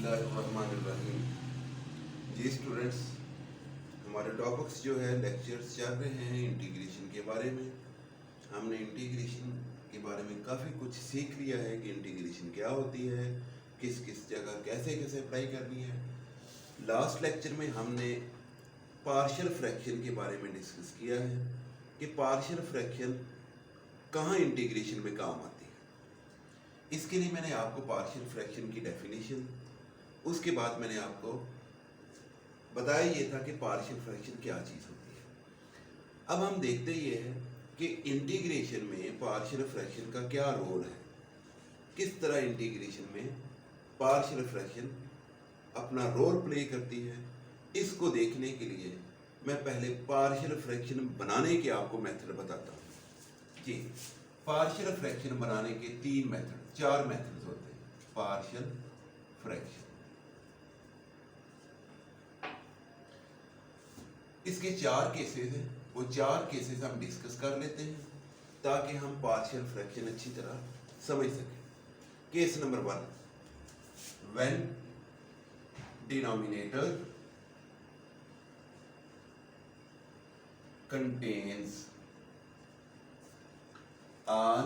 बिस्मिल्लाहिर्रहमानिर्रहीम। जी स्टूडेंट्स, हमारे टॉपिक्स जो है लेक्चर्स चल रहे हैं इंटीग्रेशन के बारे में। हमने इंटीग्रेशन के बारे में काफ़ी कुछ सीख लिया है कि इंटीग्रेशन क्या होती है, किस किस जगह कैसे कैसे अप्लाई करनी है। लास्ट लेक्चर में हमने पार्शियल फ्रैक्शन के बारे में डिस्कस किया है कि पार्शियल फ्रैक्शन कहाँ इंटीग्रेशन में काम आती है। इसके लिए मैंने आपको पार्शियल फ्रैक्शन की डेफिनेशन, उसके बाद मैंने आपको बताया ये था कि पार्शियल फ्रैक्शन क्या चीज़ होती है। अब हम देखते ये हैं कि इंटीग्रेशन में पार्शियल फ्रैक्शन का क्या रोल है, किस तरह इंटीग्रेशन में पार्शियल फ्रैक्शन अपना रोल प्ले करती है। इसको देखने के लिए मैं पहले पार्शियल फ्रैक्शन बनाने के आपको मेथड बताता हूँ। जी, पार्शियल फ्रैक्शन बनाने के चार मेथड्स होते हैं। पार्शियल फ्रैक्शन, इसके चार केसेस हैं, वो चार केसेस हम डिस्कस कर लेते हैं ताकि हम पार्शियल फ्रैक्शन अच्छी तरह समझ सकें। Case number 1, when denominator contains all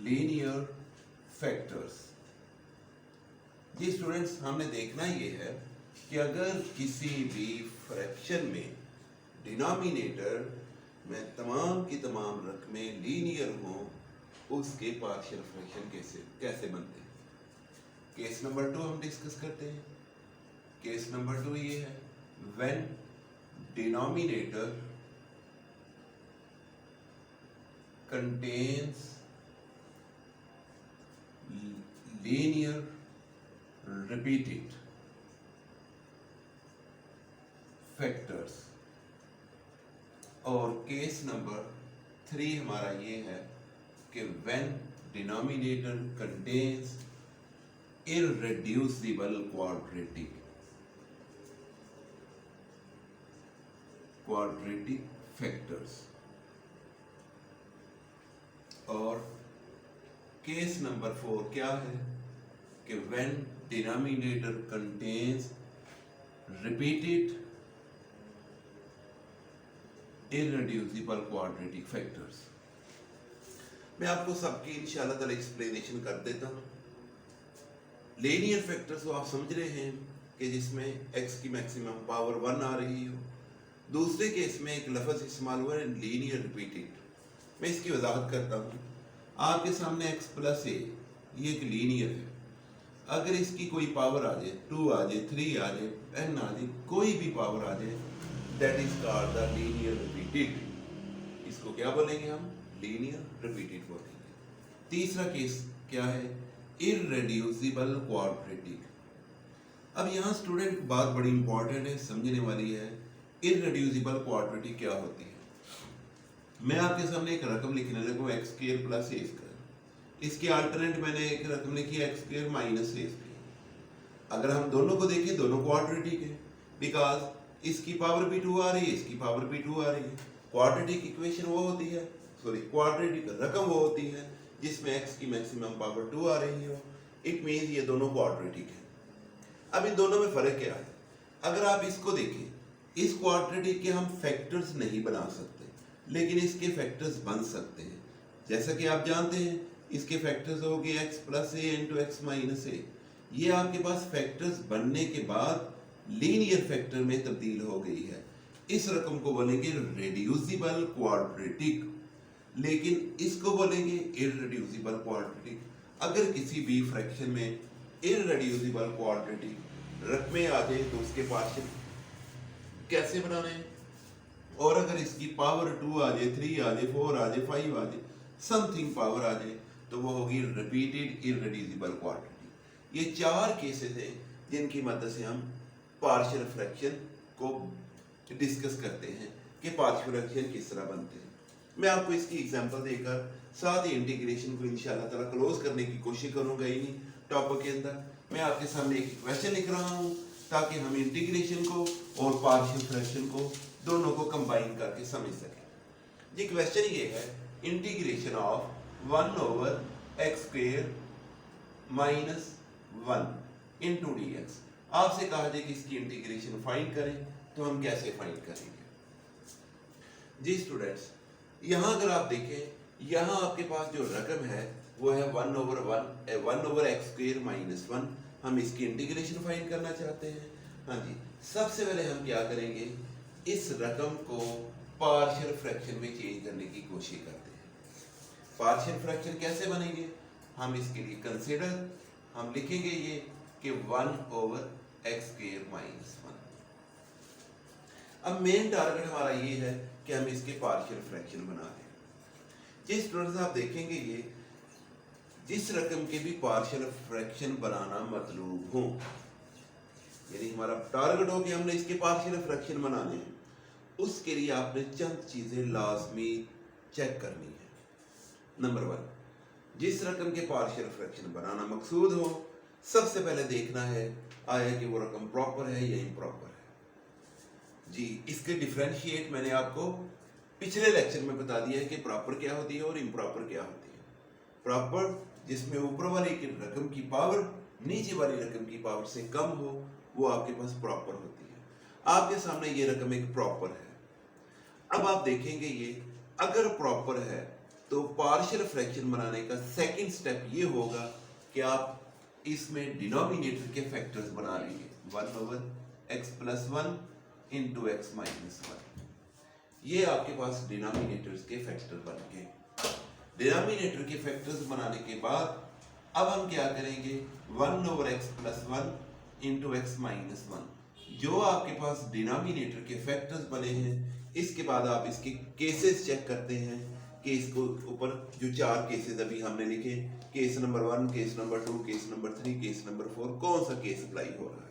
linear factors। जी स्टूडेंट्स, हमने देखना ये है कि अगर किसी भी फ्रैक्शन में डिनोमिनेटर में तमाम की तमाम रकमें लीनियर हों, उसके पार्शियल फ्रैक्शन कैसे बनते हैं। केस नंबर 2 हम डिस्कस करते हैं। केस नंबर 2 ये है, when denominator contains linear repeated factors। और केस नंबर 3 हमारा ये है कि when denominator contains irreducible quadratic factors. और केस नंबर 4 क्या है कि when denominator contains repeated irreducible quadratic factors. मैं आपको सबकी इंशाल्लाह ताला एक्सप्लेनेशन कर देता हूँ। लीनियर फैक्टर्स को आप समझ रहे हैं कि जिसमें x की मैक्सिमम पावर 1 आ रही हो। दूसरे केस में एक लफ्ज़ इस्तेमाल हुआ है लीनियर रिपीटेड। मैं इसकी वजाहत करता हूँ। आपके सामने x प्लस ए, ये एक लीनियर है। अगर इसकी कोई पावर आ जाए, 2 आ जाए, 3 आ जाए, n आ जाए, कोई भी पावर आ जाए, that is called the linear repeated. इसको क्या बोलेंगे हम? लीनियर रिपीटेड बोलेंगे। तीसरा केस क्या है? इररेड्यूसिबल क्वाड्रेटिक। अब यहाँ स्टूडेंट बात बड़ी इंपॉर्टेंट है, समझने वाली है। इररेड्यूसिबल क्वाड्रेटिक क्या होती है? मैं आपके सामने एक रकम लिखने लगा एक्स स्क्वायर प्लस ए स्क्वायर। इसके अल्टरनेट मैंने एक रकम लिखी एक्स स्क्वायर माइनस ए स्क्वायर। अगर हम दोनों को देखें, दोनों क्वाड्रेटिक है, बिकॉज इसकी पावर भी 2 आ रही है, इसकी पावर भी 2 आ रही है। क्वाड्रेटिक इक्वेशन वो होती है, क्वाड्रेटिक रकम वो होती है जिसमें एक्स की मैक्सिमम पावर 2 आ रही हो। इट मीन्स ये दोनों क्वाड्रेटिक है। अब इन दोनों में फर्क क्या है? अगर आप इसको देखें, इस क्वाड्रेटिक के हम फैक्टर्स नहीं बना सकते, लेकिन इसके फैक्टर्स बन सकते हैं। जैसा कि आप जानते हैं, इसके फैक्टर्स हो गए x प्लस ए इंटू एक्स माइनस ए। ये आपके पास फैक्टर्स बनने के बाद लीनियर फैक्टर में तब्दील हो गई है। इस रकम को बोलेंगे रेड्यूसिबल क्वाड्रेटिक, लेकिन इसको बोलेंगे इररेड्यूसिबल क्वाड्रेटिक। अगर किसी भी फ्रैक्शन में इररेड्यूसिबल क्वाड्रेटिक रकमें आ जाए तो उसके पार्शियल कैसे बनाने हैं। और अगर इसकी पावर 2 आ जाए, 3 आ जाए, 4 आ जाए, 5 आ जाए, समथिंग पावर आ जाए, तो वो होगी रिपीटेड इररेड्यूसिबल क्वाड्रेटिक। ये 4 केसेस हैं जिनकी मदद से हम पार्शियल फ्रैक्शन को डिस्कस करते हैं कि पार्शियल फ्रैक्शन किस तरह बनते हैं। मैं आपको इसकी एग्जांपल देकर साथ ही इंटीग्रेशन को इंशाल्लाह ताला क्लोज करने की कोशिश करूंगा इन्हीं टॉपिक के अंदर। मैं आपके सामने एक क्वेश्चन लिख रहा हूँ ताकि हम इंटीग्रेशन को और पार्शियल फ्रैक्शन को दोनों को कंबाइन करके समझ सकें। ये क्वेश्चन ये है, integration of 1 over x square minus 1 into D X. आपसे कहा जाए कि इसकी इंटीग्रेशन फाइंड करें, तो हम कैसे फाइंड करेंगे? जी स्टूडेंट्स, यहाँ अगर आप देखें, यहाँ आपके पास जो रकम है वो है 1/x² - 1। हम इसकी इंटीग्रेशन फाइंड करना चाहते हैं। हाँ जी, सबसे पहले हम क्या करेंगे, इस रकम को पार्शियल फ्रैक्शन में चेंज करने की कोशिश करते हैं। पार्शियल फ्रैक्शन कैसे बनेंगे? हम इसके लिए कंसीडर हम लिखेंगे ये कि 1/x² - 1। अब मेन टारगेट हमारा ये है कि हम इसके पार्शियल फ्रैक्शन बना दें। जिस स्टूडेंट्स आप देखेंगे, ये जिस रकम के भी पार्शियल फ्रैक्शन बनाना मतलूब हो, यानी हमारा टारगेट हो कि हमने इसके पार्शियल फ्रैक्शन बनाने हैं, उसके लिए आपने चंद चीजें लाजमी चेक करनी है। नंबर 1, जिस रकम के पार्शियल फ्रैक्शन बनाना मकसूद हो, सबसे पहले देखना है आया कि वो रकम प्रॉपर है या इम्प्रॉपर है। जी, इसके डिफरेंशिएट मैंने आपको पिछले लेक्चर में बता दिया है कि प्रॉपर क्या होती है और इम्प्रॉपर क्या होती है। प्रॉपर जिसमें ऊपर वाली की रकम की पावर नीचे वाली रकम की पावर से कम हो, वो आपके पास प्रॉपर होती है। आपके सामने ये रकम एक प्रॉपर है। अब आप देखेंगे ये अगर प्रॉपर है तो पार्शियल फ्रैक्शन बनाने का सेकंड स्टेप ये होगा कि आप इसमें डिनोमिनेटर के फैक्टर्स बना लेंगे। 1/x+1 × x - 1। ये आपके पास डिनोमिनेटर्स के फैक्टर बन गए। डिनोमिनेटर के फैक्टर्स बनाने के बाद अब हम क्या करेंगे, 1/x+1 × x - 1। जो आपके पास डिनोमिनेटर के फैक्टर्स बने हैं, इसके बाद आप इसके केसेस चेक करते हैं कि इसको ऊपर जो 4 केसेस अभी हमने लिखे, case number 1, case number 2, case number 3, case number 4, कौन सा केस अप्लाई हो रहा है।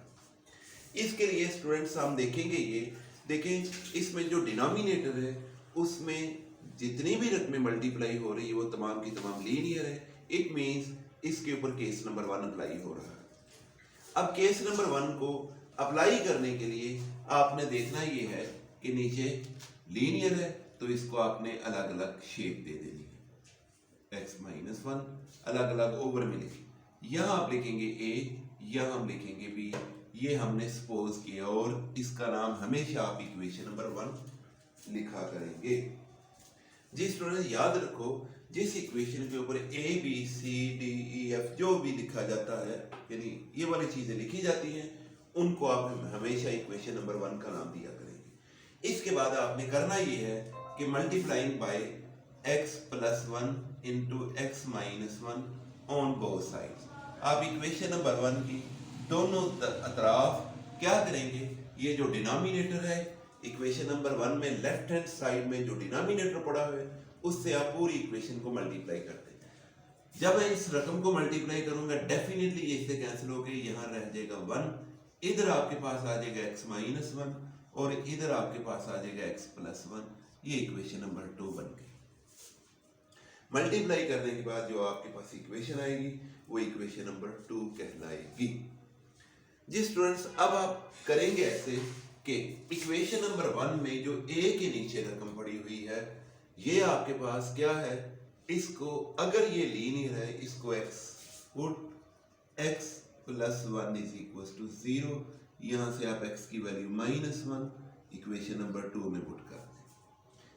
इसके लिए स्टूडेंट्स हम देखेंगे, ये देखें इसमें जो डिनोमिनेटर है उसमें जितनी भी रकमें मल्टीप्लाई हो रही है वो तमाम की तमाम लीनियर है। इट मींस इसके ऊपर केस नंबर 1 अप्लाई हो रहा है। अब केस नंबर 1 को अप्लाई करने के लिए आपने देखना ये है कि नीचे लीनियर है तो इसको आपने अलग अलग शेप दे देनी है। x - 1 अलग अलग ओवर में लिखें। यहाँ आप लिखेंगे a, यहाँ हम लिखेंगे b। ये हमने सपोज किया और इसका नाम हमेशा आप इक्वेशन नंबर 1 लिखा करेंगे। जी स्टूडेंट, याद रखो जिस इक्वेशन के ऊपर a b c d e f जो भी लिखा जाता है, यानी ये वाली चीजें लिखी जाती हैं, उनको आप हमेशा इक्वेशन नंबर 1 का नाम दिया करेंगे। इसके बाद आपने करना ये है कि multiplying by x+1 × x - 1 on both sides. आप इक्वेशन नंबर 1 की दोनों अतराफ क्या करेंगे, ये जो डिनोमिनेटर है इक्वेशन नंबर 1 में लेफ्ट हैंड साइड में जो डिनोमिनेटर पड़ा हुआ है उससे आप पूरी इक्वेशन को मल्टीप्लाई करते हैं। जब मैं इस रकम को मल्टीप्लाई करूंगा डेफिनेटली ये इससे कैंसिल हो गई, यहाँ रह जाएगा 1, इधर आपके पास आ जाएगा x - 1 और इधर आपके पास आ जाएगा x+1। ये इक्वेशन नंबर 2 बन गई। मल्टीप्लाई करने के बाद जो आपके पास इक्वेशन आएगी वो इक्वेशन नंबर 2 कहलाएगी। जी स्टूडेंट्स, अब आप करेंगे ऐसे कि इक्वेशन नंबर 1 में जो a के नीचे रकम पड़ी हुई है, ये आपके पास क्या है, इसको अगर ये लीनियर है इसको पुट x+1 = 0। यहाँ से आप x की वैल्यू -1 इक्वेशन नंबर 2 में पुट कर दें।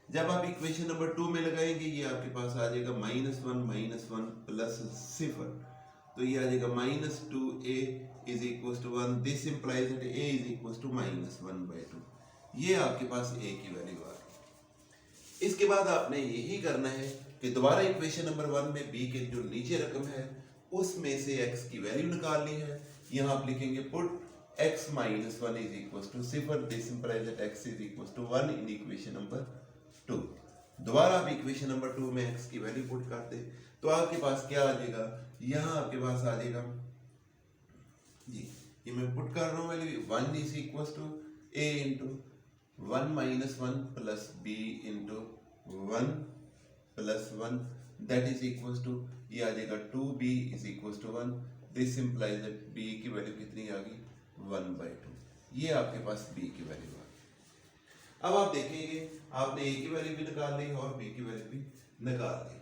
जब आप इक्वेशन नंबर 2 में लगाएंगे ये आपके पास आ जाएगा -1 प्लस 0, तो ये आ जाएगा -2a = 1। This implies that a = -1/2। ये आपके पास a की वैल्यू आ गई। इसके बाद आपने यही करना है कि दोबारा इक्वेशन नंबर 1 में b के जो नीचे रकम है उसमें से x की वैल्यू निकालनी है। यहाँ आप लिखेंगे put x - 1 = 0। This implies that x = 1 in equation number 2। दोबारा आप इक्वेशन नंबर 2 में x की वैल्यू पुट करते तो आपके पास क्या आ जाएगा, यहाँ आपके पास आ जाएगा, जी ये मैं पुट कर रहा हूँ value, 1 = a × 1 - 1 plus b × 1 plus 1 that is equal to ये आ जाएगा 2b = 1। This implies that b की वैल्यू कितनी आ गई, 1/2। ये आपके पास b की वैल्यू आ गई। अब आप देखेंगे आपने a की वैल्यू भी निकाल ली और b की वैल्यू भी निकाल ली।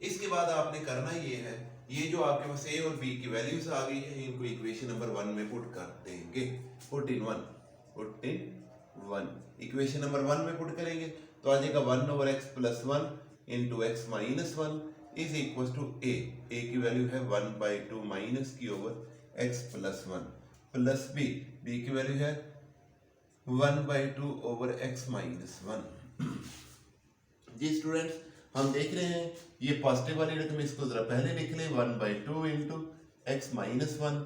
इसके बाद आपने करना ये है, ये जो आपके पास ए और बी की वैल्यूज आ गई है इनको इक्वेशन नंबर 1 में पुट कर देंगे। Put in one equation number 1 में पुट करेंगे तो आ जाएगा 1/x+1 into x minus 1 is equal to A की वैल्यू है 1/2 माइनस की ओवर x+1 प्लस बी की वैल्यू है 1/2 ओवर x माइनस 1। जी स्टूडेंट्स, हम देख रहे हैं ये पॉजिटिव वाली रकम इसको जरा पहले लिख ले 1/2 into x minus 1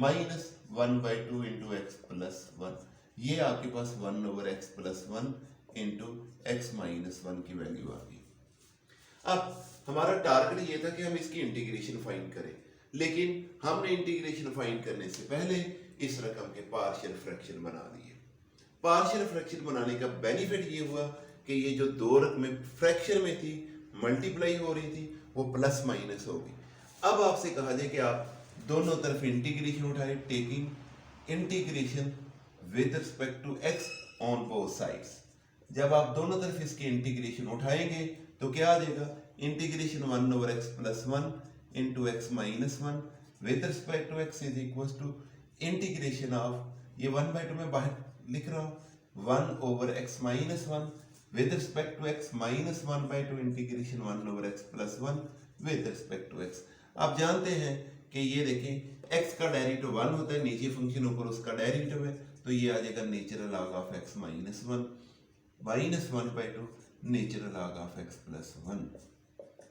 minus 1/2 into x plus 1। ये आपके पास 1/x+1 इंटू एक्स माइनस 1 की वैल्यू आ गई। अब हमारा टारगेट ये था कि हम इसकी इंटीग्रेशन फाइंड करें, लेकिन हमने इंटीग्रेशन फाइंड करने से पहले इस रकम के पार्शियल फ्रैक्शन बना दिए। पार्शियल फ्रैक्शन बनाने का बेनिफिट ये हुआ कि ये जो दो रकमें फ्रैक्शन में थी मल्टीप्लाई हो रही थी वो प्लस माइनस हो गई। अब आपसे कहा जाए कि आप दोनों तरफ इंटीग्रेशन उठाएं, taking integration with respect to x on both sides. जब आप दोनों तरफ इसके इंटीग्रेशन उठाएंगे तो क्या आ जाएगा, integration 1/x+1 into x minus 1 with respect to x is equal to integration of ये 1/2 में बाहर लिख रहा हूं 1/x minus 1 with respect to x minus 1/2 इंटीग्रेशन 1/x+1 with respect to x। आप जानते हैं कि ये देखें x का डेरिवेटिव 1 होता है, नीचे फंक्शन ऊपर उसका डेरिवेटिव है, तो ये आ जाएगा natural log of x minus 1 minus 1/2 natural log of x+1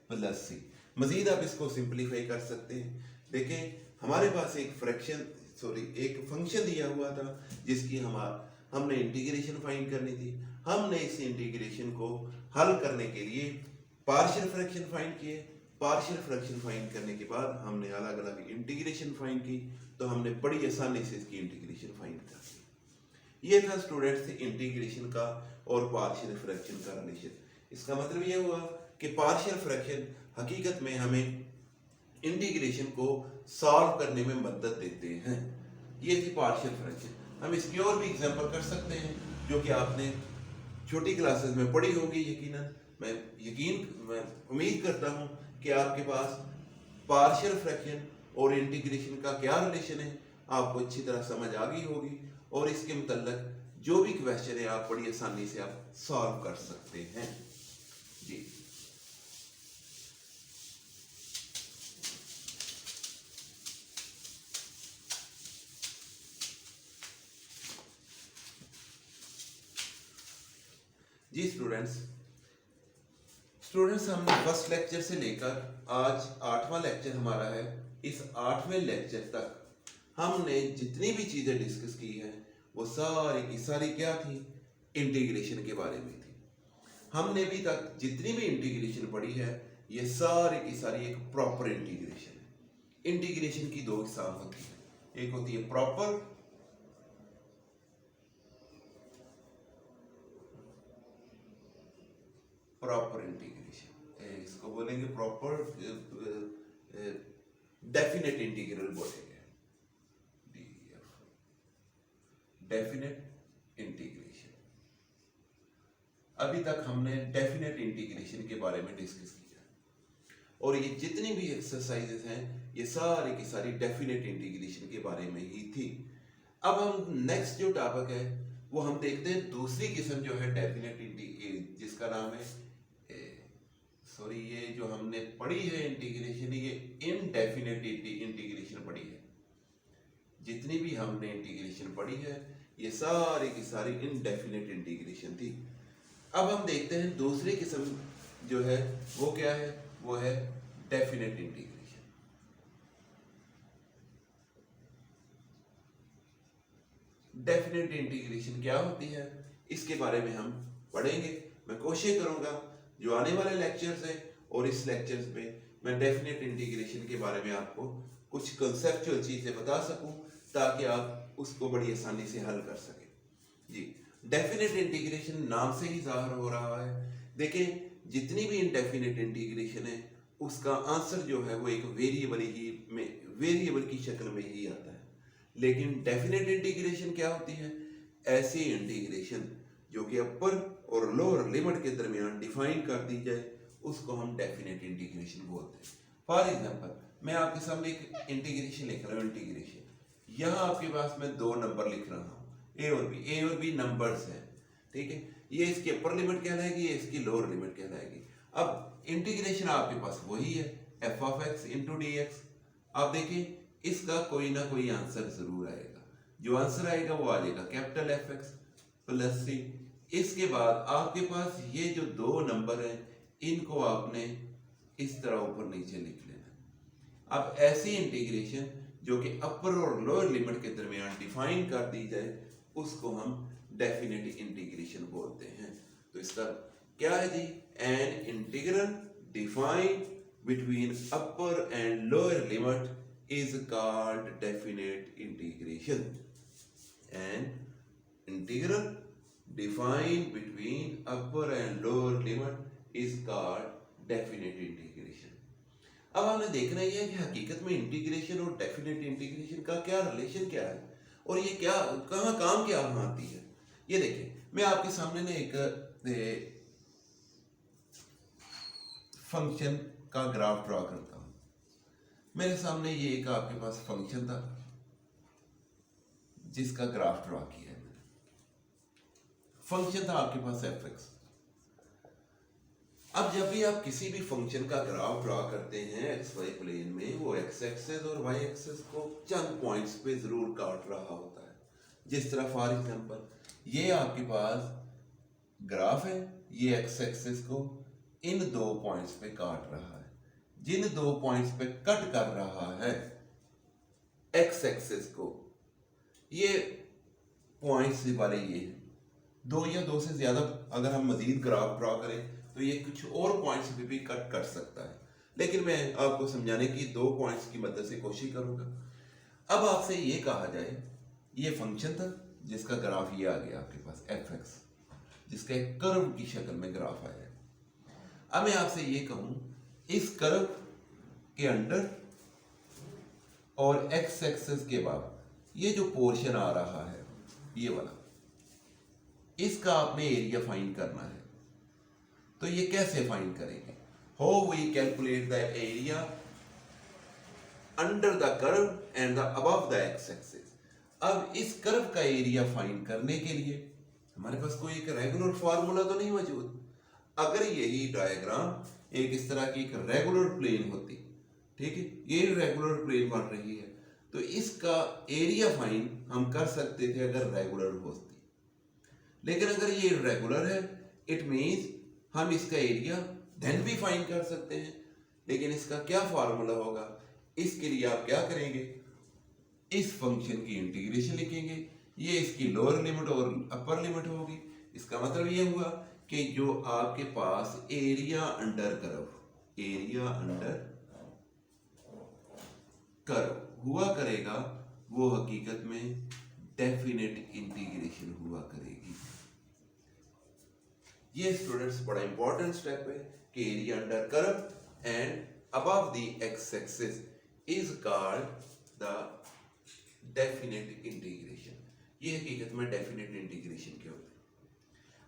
plus c। मजीद आप इसको सिंप्लीफाई कर सकते हैं। देखें हमारे पास एक फंक्शन दिया हुआ था जिसकी हमने इंटीग्रेशन फाइंड करनी थी। हमने इस इंटीग्रेशन को हल करने के लिए पार्शियल फ्रैक्शन फाइंड किए। पार्शियल फ्रैक्शन फाइंड करने के बाद हमने अलग अलग इंटीग्रेशन फाइंड की, तो हमने बड़ी आसानी से इसकी इंटीग्रेशन फाइंड कर ली। ये था स्टूडेंट्स इंटीग्रेशन का और पार्शियल फ्रैक्शन का रिलेशन। इसका मतलब ये हुआ कि पार्शियल फ्रैक्शन हकीकत में हमें इंटीग्रेशन को सॉल्व करने में मदद देते हैं। ये थी पार्शियल फ्रैक्शन। हम इसकी और भी एग्जांपल कर सकते हैं जो कि आपने छोटी क्लासेस में पढ़ी होगी। यकीनन मैं उम्मीद करता हूं कि आपके पास पार्शियल फ्रैक्शन और इंटीग्रेशन का क्या रिलेशन है आपको अच्छी तरह समझ आ गई होगी, और इसके मुतल्लिक जो भी क्वेश्चन है आप बड़ी आसानी से आप सॉल्व कर सकते हैं। जी जी स्टूडेंट्स हमने फर्स्ट लेक्चर से लेकर आज 8वां लेक्चर हमारा है। इस 8वें लेक्चर तक हमने जितनी भी चीजें डिस्कस की हैं वो सारी की सारी क्या थी, इंटीग्रेशन के बारे में थी। हमने अभी तक जितनी भी इंटीग्रेशन पढ़ी है ये सारी की सारी एक प्रॉपर इंटीग्रेशन है। इंटीग्रेशन की दो किस्म होती है, एक होती है प्रॉपर इंटीग्रेशन, इसको बोलेंगे प्रॉपर डेफिनेट इंटीग्रल बोलेंगे, डेफिनेट इंटीग्रेशन। अभी तक हमने डेफिनेट इंटीग्रेशन के बारे में डिस्कस किया, और ये जितनी भी एक्सरसाइजेस हैं ये सारी की सारी डेफिनेट इंटीग्रेशन के बारे में ही थी। अब हम नेक्स्ट जो टॉपिक है वो हम देखते हैं दूसरी किस्म जो है डेफिनेट इंटीग्रेशन, जिसका नाम है ये जो हमने पढ़ी है इंटीग्रेशन, ये इनडेफिनेट इंटीग्रेशन पढ़ी है। जितनी भी हमने इंटीग्रेशन पढ़ी है ये सारी की सारी इनडेफिनेट इंटीग्रेशन थी। अब हम देखते हैं दूसरी किस्म जो है वो क्या है, वो है डेफिनेट इंटीग्रेशन। डेफिनेट इंटीग्रेशन क्या होती है इसके बारे में हम पढ़ेंगे। मैं कोशिश करूंगा जो आने वाले लेक्चर्स हैं और इस लेक्चर्स में मैं डेफिनेट इंटीग्रेशन के बारे में आपको कुछ कंसेप्चुअल चीजें बता सकूं ताकि आप उसको बड़ी आसानी से हल कर सकें। जी डेफिनेट इंटीग्रेशन नाम से ही जाहिर हो रहा है। देखें जितनी भी इनडेफिनेट इंटीग्रेशन है उसका आंसर जो है वो एक वेरिएबल की शक्ल में ही आता है। लेकिन डेफिनेट इंटीग्रेशन क्या होती है, ऐसी इंटीग्रेशन जो कि अपर और लोअर लिमिट के दरमियान डिफाइन कर दी जाए उसको हम डेफिनेट इंटीग्रेशन बोलते हैं। फॉर एग्जांपल मैं आपके सामने एक इंटीग्रेशन लिख रहा हूँ, इंटीग्रेशन। यहाँ आपके पास मैं दो नंबर लिख रहा हूँ, ए और बी नंबर्स हैं, ठीक है। ये इसकी अपर लिमिट कहलाएगी, ये इसकी लोअर लिमिट कहलाएगी। अब इंटीग्रेशन आपके पास वही है, F of x into D x. आप देखिए इसका कोई ना कोई आंसर जरूर आएगा, जो आंसर आएगा वो आ जाएगा कैपिटल एफ एक्स प्लस सी। इसके बाद आपके पास ये जो दो नंबर हैं इनको आपने इस तरह ऊपर नीचे लिख लेना। अब ऐसी इंटीग्रेशन जो कि अपर और लोअर लिमिट के दरमियान डिफाइन कर दी जाए उसको हम डेफिनेट इंटीग्रेशन बोलते हैं। तो इसका क्या है जी, an integral define between upper and lower limit is called definite integration. An integral define between upper and lower limit is called definite integration. अब हमने देखना यह है कि हकीकत में इंटीग्रेशन और डेफिनेट इंटीग्रेशन का क्या रिलेशन क्या है और ये क्या कहाँ काम क्या आती है। ये देखिए मैं आपके सामने ना एक फंक्शन का ग्राफ ड्रॉ करता हूं। मेरे सामने ये एक आपके पास फंक्शन था जिसका ग्राफ ड्रॉ किया है मैंने। फंक्शन था आपके पास एफ एक्स। अब जब भी आप किसी भी फंक्शन का ग्राफ ड्रॉ करते हैं एक्स वाई प्लेन में, वो एक्स एक्सेस और वाई एक्सेस को चंद पॉइंट्स पे जरूर काट रहा होता है। जिस तरह फॉर एग्जांपल ये आपके पास ग्राफ है, ये एक्स एक्सेस को इन दो पॉइंट्स पे काट रहा है। जिन दो पॉइंट्स पे कट कर रहा है एक्स एक्सेस को, ये पॉइंट्स वाले ये हैं। दो या दो से ज्यादा अगर हम मजीद ग्राफ ड्रॉ करें तो ये कुछ और पॉइंट्स पे भी कट कर सकता है, लेकिन मैं आपको समझाने की दो पॉइंट्स की मदद से कोशिश करूंगा। अब आपसे ये कहा जाए ये फंक्शन था जिसका ग्राफ ये आ गया आपके पास एफ एक्स, जिसका एक कर्व की शक्ल में ग्राफ आया है। अब मैं आपसे ये कहूं इस कर्व के अंडर और एक्स एक्सेस के बाद ये जो पोर्शन आ रहा है ये वाला, इसका आपने एरिया फाइंड करना है। तो ये कैसे फाइंड करेंगे? How we calculate the area under the curve and the above the x axis. अब इस कर्व का एरिया फाइंड करने के लिए हमारे पास कोई एक रेगुलर फार्मूला तो नहीं मौजूद। अगर यही डायग्राम एक इस तरह की एक रेगुलर प्लेन होती, ठीक है, ये रेगुलर प्लेन बन रही है, तो इसका एरिया फाइंड हम कर सकते थे अगर रेगुलर होती। लेकिन अगर ये इर्रेगुलर है इट मींस हम इसका एरिया देन भी फाइंड कर सकते हैं, लेकिन इसका क्या फार्मूला होगा? इसके लिए आप क्या करेंगे, इस फंक्शन की इंटीग्रेशन लिखेंगे। ये इसकी लोअर लिमिट और अपर लिमिट होगी। इसका मतलब ये हुआ कि जो आपके पास एरिया अंडर कर्व हुआ करेगा वो हकीकत में डेफिनेट इंटीग्रेशन हुआ करेगी। ये स्टूडेंट्स बड़ा इंपॉर्टेंट स्टेप है कि area under curve and above the x axis is called the definite integration. ये हकीकत में डेफिनेट इंटीग्रेशन क्या होता है।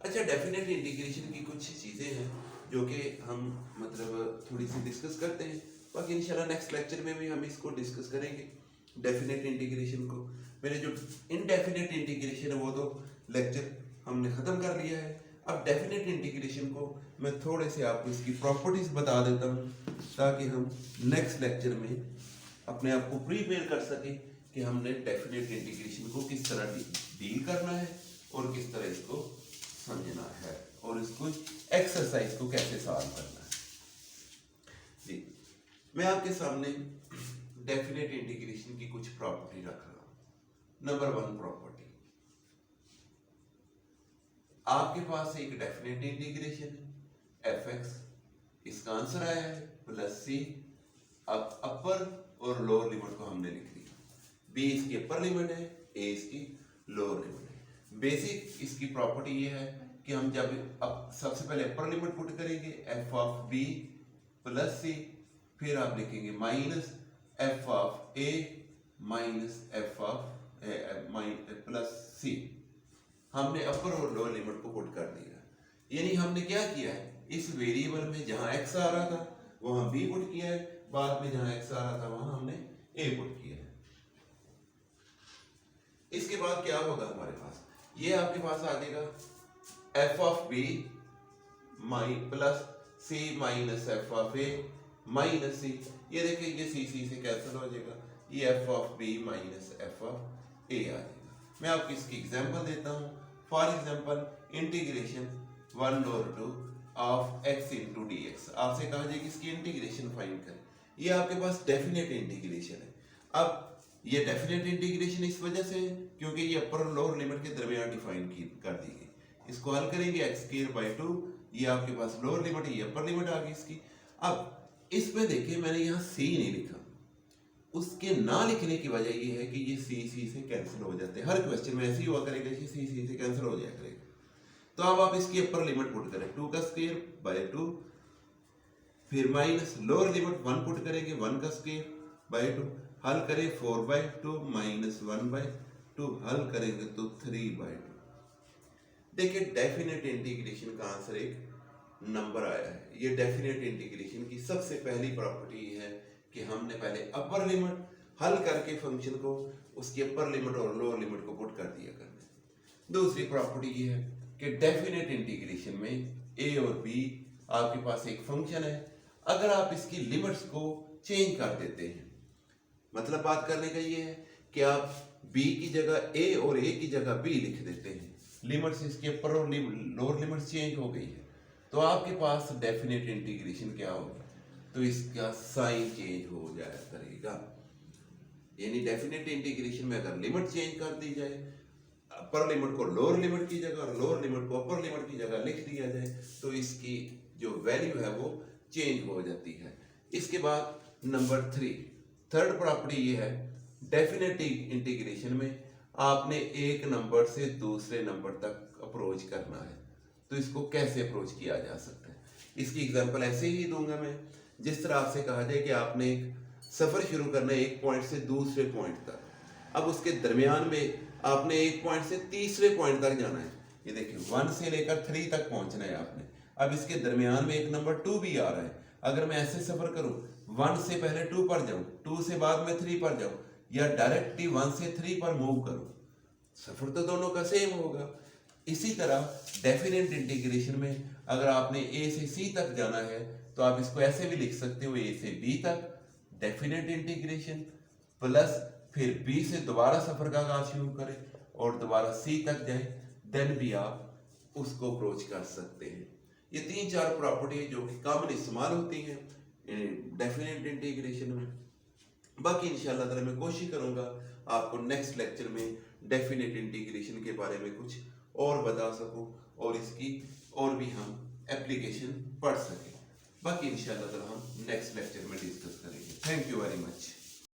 अच्छा, डेफिनेट इंटीग्रेशन की कुछ चीजें हैं जो कि हम मतलब थोड़ी सी डिस्कस करते हैं, बाकी इंशाल्लाह नेक्स्ट लेक्चर में भी हम इसको डिस्कस करेंगे डेफिनेट इंटीग्रेशन को। मेरे जो इनडेफिनेट इंटीग्रेशन है वो तो लेक्चर हमने खत्म कर लिया है। अब डेफिनेट इंटीग्रेशन को मैं थोड़े से आपको इसकी प्रॉपर्टीज बता देता हूँ ताकि हम नेक्स्ट लेक्चर में अपने आप को प्रिपेयर कर सकें कि हमने डेफिनेट इंटीग्रेशन को किस तरह डील करना है और किस तरह इसको समझना है और इसको एक्सरसाइज को कैसे सॉल्व करना है। जी, मैं आपके सामने डेफिनेट इंटीग्रेशन की कुछ प्रॉपर्टी रख रहा हूं। नंबर 1 प्रॉपर्टी, आपके पास एक डेफिनेट इंटीग्रेशन है एफ एक्स, इसका आंसर आया है प्लस सी। अब अपर और लोअर लिमिट को हमने लिख लिया, बी इसकी अपर लिमिट है, ए इसकी लोअर लिमिट है। बेसिक इसकी प्रॉपर्टी ये है कि हम जब अब सबसे पहले अपर लिमिट पुट करेंगे F of B plus C, फिर आप लिखेंगे minus F of A minus F of plus C. हमने अपर और लोअर लिमिट को पुट कर दिया, यानी हमने क्या किया है, इस वेरिएबल में जहां एक्स आ रहा था वहां बी पुट किया है बाद में जहां x आ रहा था वहां हमने a पुट किया है। इसके बाद क्या होगा हमारे पास, ये आपके पास आ जाएगा f of b plus c minus F of A minus C. ये देखिए ये c से कैंसिल हो जाएगा, ये f of b minus F of A आ जाएगा। मैं आपको इसकी एग्जांपल देता हूँ। For example integration 1/2 of x into D X, आपसे कहा जाए कि इसकी इंटीग्रेशन फाइंड करें। ये आपके पास डेफिनेट इंटीग्रेशन है। अब ये डेफिनेट इंटीग्रेशन इस वजह से है क्योंकि ये अपर और लोअर लिमिट के दरमियान डिफाइन कर दी गई। इसको हल करेंगे x²/2, ये आपके पास लोअर लिमिट है, ये अपर लिमिट आ गई इसकी। अब इस पे देखिए मैंने यहाँ c नहीं लिखा, उसके ना लिखने की वजह ये है कि ये c से कैंसिल हो जाते हैं। हर क्वेश्चन में ऐसे ही हुआ करेगा कि c से कैंसिल हो जाया करेगा। तो अब आप इसकी अपर लिमिट पुट करें 2² 2, फिर माइनस लोअर लिमिट 1 पुट करेंगे 1² 2, हल करें 4/2 माइनस 1/2, हल करेंगे तो 3/2। देखिए डेफिनेट इंटीग्रेशन का आंसर एक नंबर आया है। ये डेफिनेट इंटीग्रेशन की सबसे पहली प्रॉपर्टी है कि हमने पहले अपर लिमिट हल करके फंक्शन को उसकी अपर लिमिट और लोअर लिमिट को पुट कर दिया करना। दूसरी प्रॉपर्टी ये है कि डेफिनेट इंटीग्रेशन में a और b आपके पास एक फंक्शन है, अगर आप इसकी लिमिट्स को चेंज कर देते हैं, मतलब बात करने का ये है कि आप b की जगह a और a की जगह b लिख देते हैं, लिमिट्स इसके अपर और लोअर लिमिट्स चेंज हो गई है, तो आपके पास डेफिनेट इंटीग्रेशन क्या होगा, तो इसका साइन चेंज हो जाया करेगा। यानी डेफिनेट इंटीग्रेशन में अगर लिमिट चेंज कर दी जाए, अपर लिमिट को लोअर लिमिट की जगह और लोअर लिमिट को अपर लिमिट की जगह लिख दिया जाए, तो इसकी जो वैल्यू है वो चेंज हो जाती है। इसके बाद नंबर 3, थर्ड प्रॉपर्टी ये है, डेफिनेट इंटीग्रेशन में आपने एक नंबर से दूसरे नंबर तक अप्रोच करना है, तो इसको कैसे अप्रोच किया जा सकता है। इसकी एग्जांपल ऐसे ही दूंगा मैं, जिस तरह आपसे कहा जाए कि आपने एक सफर शुरू करना है एक पॉइंट से दूसरे पॉइंट तक, अब उसके दरमियान में आपने एक पॉइंट से तीसरे पॉइंट तक जाना है। ये देखिए 1 से लेकर 3 तक पहुंचना है आपने। अब इसके दरमियान में एक नंबर 2 भी आ रहा है, अगर मैं ऐसे सफर करूं 1 से पहले 2 पर जाऊं, 2 से बाद में 3 पर जाऊं, या डायरेक्टली 1 से 3 पर मूव करूं, सफर तो दोनों का सेम होगा। इसी तरह डेफिनेट इंटीग्रेशन में अगर आपने a से c तक जाना है तो आप इसको ऐसे भी लिख सकते हो, a से b तक डेफिनेट इंटीग्रेशन प्लस फिर b से दोबारा सफर का आगाज शुरू करें और दोबारा c तक जाएं, देन भी आप उसको अप्रोच कर सकते हैं। ये 3-4 प्रॉपर्टी जो कि कॉमन इस्तेमाल होती हैं डेफिनेट इंटीग्रेशन में। बाकी इंशाल्लाह ताला मैं कोशिश करूंगा आपको नेक्स्ट लेक्चर में डेफिनेट इंटीग्रेशन के बारे में कुछ और बता सकूं और इसकी और भी हम एप्लीकेशन पढ़ सकें। बाकी इंशाल्लाह ताला हम नेक्स्ट लेक्चर में डिस्कस करेंगे। Thank you very much.